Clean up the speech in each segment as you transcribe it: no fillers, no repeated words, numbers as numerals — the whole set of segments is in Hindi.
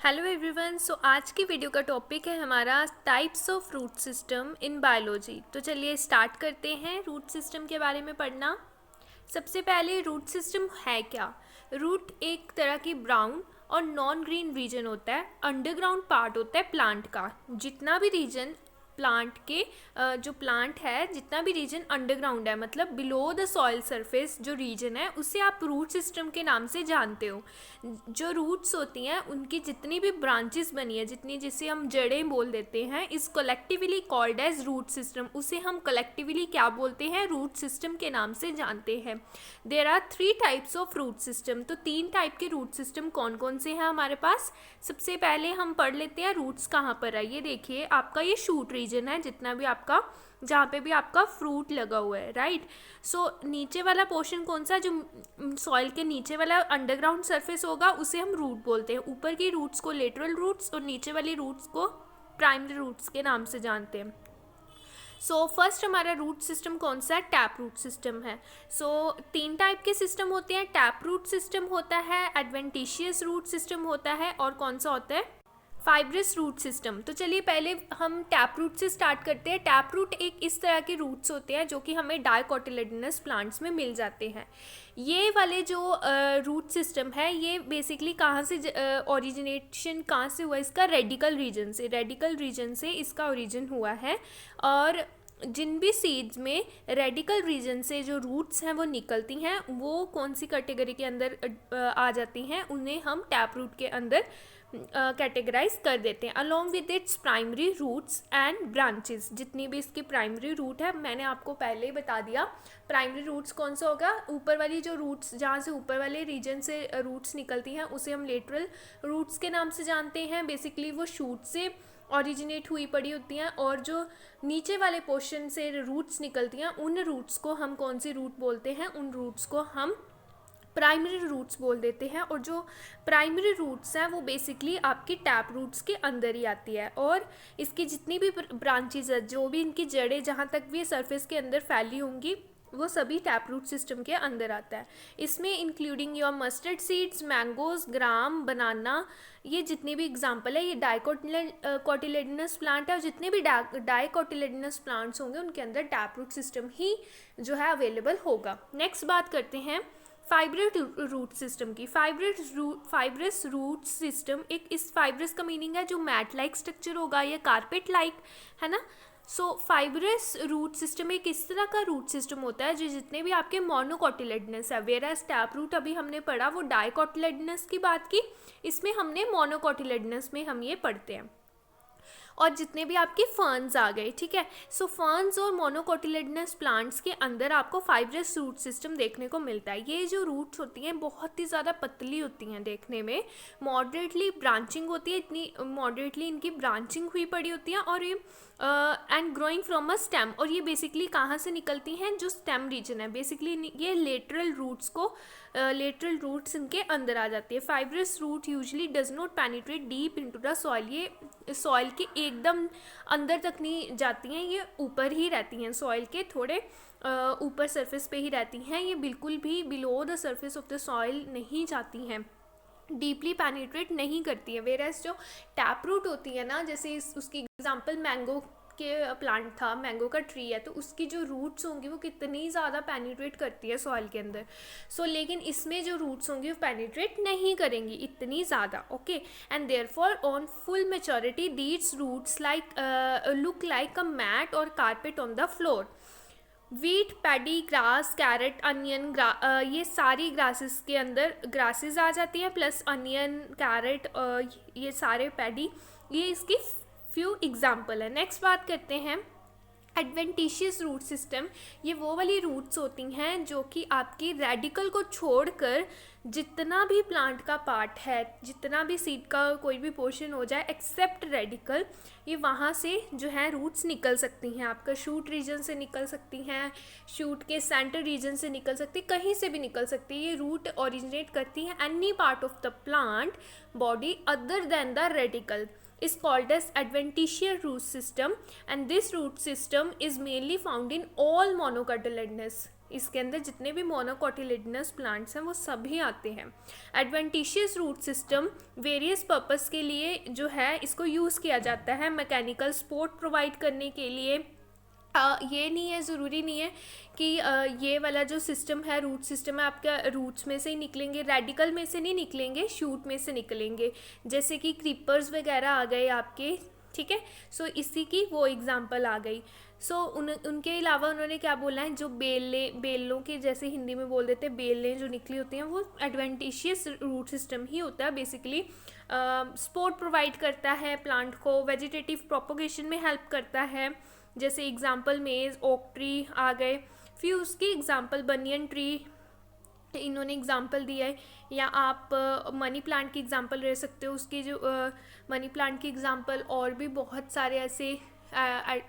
Hello everyone. सो आज की वीडियो का टॉपिक है हमारा types of root system in biology. तो चलिए स्टार्ट करते हैं रूट सिस्टम के बारे में पढ़ना। सबसे पहले रूट सिस्टम है क्या। रूट एक तरह की ब्राउन और नॉन ग्रीन रीजन होता है, अंडरग्राउंड पार्ट होता है प्लांट का। जितना भी रीजन प्लांट के जो प्लांट है, जितना भी रीजन अंडरग्राउंड है, मतलब बिलो द सॉइल सरफेस जो रीजन है, उसे आप रूट सिस्टम के नाम से जानते हो। जो रूट्स होती हैं उनकी जितनी भी ब्रांचेस बनी है, जितनी जिसे हम जड़ें बोल देते हैं, इस collectively called as root system. उसे हम कलेक्टिवली क्या बोलते हैं, रूट सिस्टम के नाम से जानते हैं। There are 3 types of root system. तो 3 टाइप के रूट सिस्टम कौन कौन से हैं हमारे पास। सबसे पहले हम पढ़ लेते हैं रूट्स कहाँ पर है। ये देखिए, आपका ये शूट रीजन है, जितना भी आपका, जहाँ पे भी आपका फ्रूट लगा हुआ है, राइट। सो नीचे वाला पोर्शन कौन सा, जो सॉइल के नीचे वाला अंडरग्राउंड सरफेस होगा, उसे हम रूट बोलते हैं। ऊपर की रूट्स को लेटरल रूट्स और नीचे वाली रूट्स को प्राइमरी रूट्स के नाम से जानते हैं। सो फर्स्ट हमारा रूट सिस्टम कौन सा है, टैप रूट सिस्टम है। सो 3 टाइप के सिस्टम होते हैं। टैप रूट सिस्टम होता है, एडवेंटिशियस रूट सिस्टम होता है, और कौन सा होता है, फाइब्रस रूट सिस्टम। तो चलिए पहले हम टैप रूट से स्टार्ट करते हैं। टैप रूट एक इस तरह के रूट्स होते हैं जो कि हमें डाइकोटिलेडोनस प्लांट्स में मिल जाते हैं। ये वाले जो रूट सिस्टम है, ये बेसिकली कहाँ से ओरिजिनेशन कहाँ से हुआ, इसका रेडिकल रीजन से, रेडिकल रीजन से इसका ओरिजिन हुआ है। और जिन भी सीड्स में रेडिकल रीजन से जो रूट्स हैं वो निकलती हैं, वो कौन सी कैटेगरी के अंदर आ जाती हैं, उन्हें हम टैप रूट के अंदर कैटेगराइज कर देते हैं, along with its primary roots and branches. जितनी भी इसकी प्राइमरी रूट है, मैंने आपको पहले ही बता दिया। प्राइमरी रूट्स कौन सा होगा, ऊपर वाली जो रूट्स, जहाँ से ऊपर वाले रीजन से रूट्स निकलती हैं, उसे हम लेटरल रूट्स के नाम से जानते हैं। बेसिकली वो शूट से ओरिजिनेट हुई पड़ी होती हैं, और जो नीचे वाले पोर्शन से रूट्स निकलती हैं, उन रूट्स को हम कौन सी रूट बोलते हैं, उन रूट्स को हम प्राइमरी रूट्स बोल देते हैं। और जो प्राइमरी रूट्स हैं वो बेसिकली आपकी टैप रूट्स के अंदर ही आती है, और इसकी जितनी भी ब्रांचेज है, जो भी इनकी जड़ें जहाँ तक भी सरफेस के अंदर फैली होंगी, वो सभी टैप रूट सिस्टम के अंदर आता है। इसमें including your mustard seeds, mangoes, gram, banana, ये जितनी भी एग्जांपल है, ये डाइकोटिलेडोनस प्लांट है। और जितने भी डाइकोटिलेडोनस प्लांट्स होंगे उनके अंदर टैप रूट सिस्टम ही जो है अवेलेबल होगा। नेक्स्ट बात करते हैं फाइब्रस रूट सिस्टम की। फाइब्रस रूट सिस्टम, एक इस फाइब्रस का मीनिंग है जो मैट लाइक स्ट्रक्चर होगा या कारपेट लाइक, है ना। सो फाइब्रस रूट सिस्टम एक इस तरह का रूट सिस्टम होता है जो जितने भी आपके मोनोकोटिलेडोनस है, वेराज टैप रूट अभी हमने पढ़ा वो डाइकोटिलेडोनस की बात की, इसमें हमने मोनोकोटिलेडोनस में हम ये पढ़ते हैं। और जितने भी आपके फर्न्स आ गए, ठीक है। सो फर्न्स और मोनोकोटिलेडोनस प्लांट्स के अंदर आपको फाइब्रस रूट सिस्टम देखने को मिलता है। ये जो रूट्स होती हैं बहुत ही ज़्यादा पतली होती हैं देखने में, मॉडरेटली ब्रांचिंग होती है, इतनी मॉडरेटली इनकी ब्रांचिंग हुई पड़ी होती है, और ये and growing from a stem. और ये बेसिकली कहाँ से निकलती हैं, जो स्टेम रीजन है, बेसिकली ये लेटरल रूट्स को लेटरल रूट्स इनके अंदर आ जाती है। Fibrous root usually does not penetrate deep into the soil. ये सॉइल के एकदम अंदर तक नहीं जाती हैं, ये ऊपर ही रहती हैं, सॉइल के थोड़े ऊपर सरफेस पे ही रहती हैं। ये बिल्कुल भी below the surface of the soil नहीं जाती हैं, डीपली पेनिट्रेट नहीं करती है। वेरएस जो टैप रूट होती है ना, जैसे उसकी एग्जांपल मैंगो के प्लांट था, मैंगो का ट्री है, तो उसकी जो रूट्स होंगी वो कितनी ज़्यादा पेनिट्रेट करती है सॉइल के अंदर। लेकिन इसमें जो रूट्स होंगी वो पेनिट्रेट नहीं करेंगी इतनी ज़्यादा, okay. And therefore on full maturity these roots look like a mat or carpet on the floor. Wheat, paddy, grass, carrot, onion, ये सारी ग्रासेस के अंदर ग्रासेस आ जाती हैं, प्लस अनियन, कैरेट, ये सारे पैडी, ये इसकी फ्यू एग्जाम्पल है। नेक्स्ट बात करते हैं एडवेंटिशियस रूट सिस्टम। ये वो वाली रूट्स होती हैं जो कि आपकी रेडिकल को छोड़कर जितना भी प्लांट का पार्ट है, जितना भी सीड का कोई भी पोर्शन हो जाए एक्सेप्ट रेडिकल, ये वहाँ से जो है रूट्स निकल सकती हैं। आपका शूट रीजन से निकल सकती हैं, शूट के सेंटर रीजन से निकल सकती, कहीं से भी निकल सकती है। ये रूट ओरिजिनेट करती हैं any part of the plant body other than the radical is called as adventitious root system, and this root system is mainly found in all monocotyledonous इसके अंदर जितने भी मोनोकोटिलिडनस प्लांट्स हैं वो सभी आते हैं। Adventitious root system various purpose के लिए जो है इसको यूज़ किया जाता है। मैकेनिकल सपोर्ट प्रोवाइड करने के लिए ये नहीं है, ज़रूरी नहीं है कि ये वाला जो सिस्टम है, रूट सिस्टम है, आपका रूट्स में से ही निकलेंगे, रेडिकल में से नहीं निकलेंगे, शूट में से निकलेंगे, जैसे कि क्रीपर्स वगैरह आ गए आपके, ठीक है। सो इसी की वो एग्जांपल आ गई। सो उनके अलावा उन्होंने क्या बोला है, जो बेलों के जैसे हिंदी में बोल देते हैं, बेलें जो निकली होती हैं वो एडवेंटिशियस रूट सिस्टम ही होता है बेसिकली। सपोर्ट प्रोवाइड करता है प्लांट को, वेजिटेटिव प्रोपोगेशन में हेल्प करता है, जैसे एग्जांपल मेज, ओक ट्री आ गए। फिर उसकी एग्जांपल बनियन ट्री इन्होंने एग्जांपल दिया है, या आप मनी प्लांट की एग्जांपल ले सकते हो। उसकी जो मनी प्लांट की एग्जांपल और भी बहुत सारे ऐसे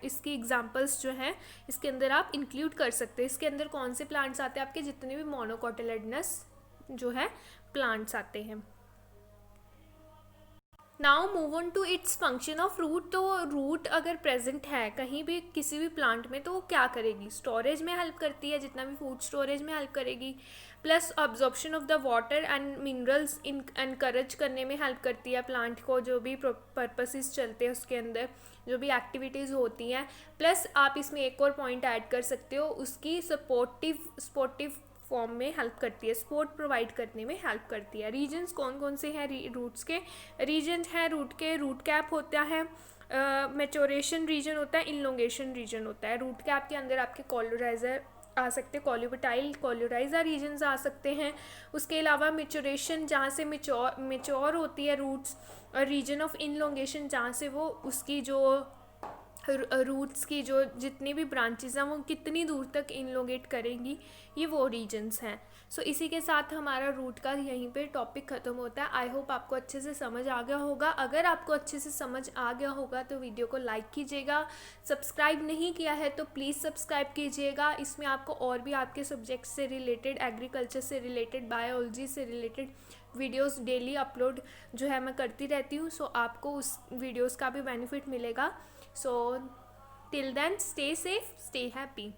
इसकी एग्जांपल्स जो हैं इसके अंदर आप इंक्लूड कर सकते हैं। इसके अंदर कौन से प्लांट्स आते हैं, आपके जितने भी मोनोकोटिलिडनस जो है प्लांट्स आते हैं। Now move on to its function of root. तो रूट अगर प्रेजेंट है कहीं भी किसी भी प्लांट में तो वो क्या करेगी, स्टोरेज में हेल्प करती है, जितना भी फूड स्टोरेज में हेल्प करेगी, plus absorption of the water and minerals encourage करने में हेल्प करती है प्लांट को, जो भी पर्पसेस चलते हैं उसके अंदर जो भी एक्टिविटीज़ होती हैं। प्लस आप इसमें एक और पॉइंट ऐड कर सकते हो, उसकी सपोर्टिव फॉर्म में हेल्प करती है, सपोर्ट प्रोवाइड करने में हेल्प करती है। रीजन्स कौन कौन से हैं रूट्स के, रीजन है रूट के, रूट कैप होता है, मैच्योरेशन रीजन होता है, इनलोंगेशन रीजन होता है। रूट कैप के अंदर आपके कोलोराइजर आ सकते हैं, कोलिबटाइल कोलोराइजर रीजन्स आ सकते हैं। उसके अलावा मैच्योरेशन जहाँ से मेच्योर होती है रूट्स, और रीजन ऑफ इनलोंगेशन जहाँ से वो उसकी जो रूट्स की जो जितनी भी ब्रांचेस हैं वो कितनी दूर तक इनलोगेट करेंगी, ये वो रीजन्स हैं। सो इसी के साथ हमारा रूट का यहीं पे टॉपिक ख़त्म होता है। आई होप आपको अच्छे से समझ आ गया होगा। अगर आपको अच्छे से समझ आ गया होगा तो वीडियो को लाइक कीजिएगा, सब्सक्राइब नहीं किया है तो प्लीज़ सब्सक्राइब कीजिएगा। इसमें आपको और भी आपके सब्जेक्ट से रिलेटेड, एग्रीकल्चर से रिलेटेड, बायोलॉजी से रिलेटेड वीडियोस डेली अपलोड जो है मैं करती रहती हूँ। सो आपको उस वीडियोस का भी बेनिफिट मिलेगा। So till then, stay safe, stay happy.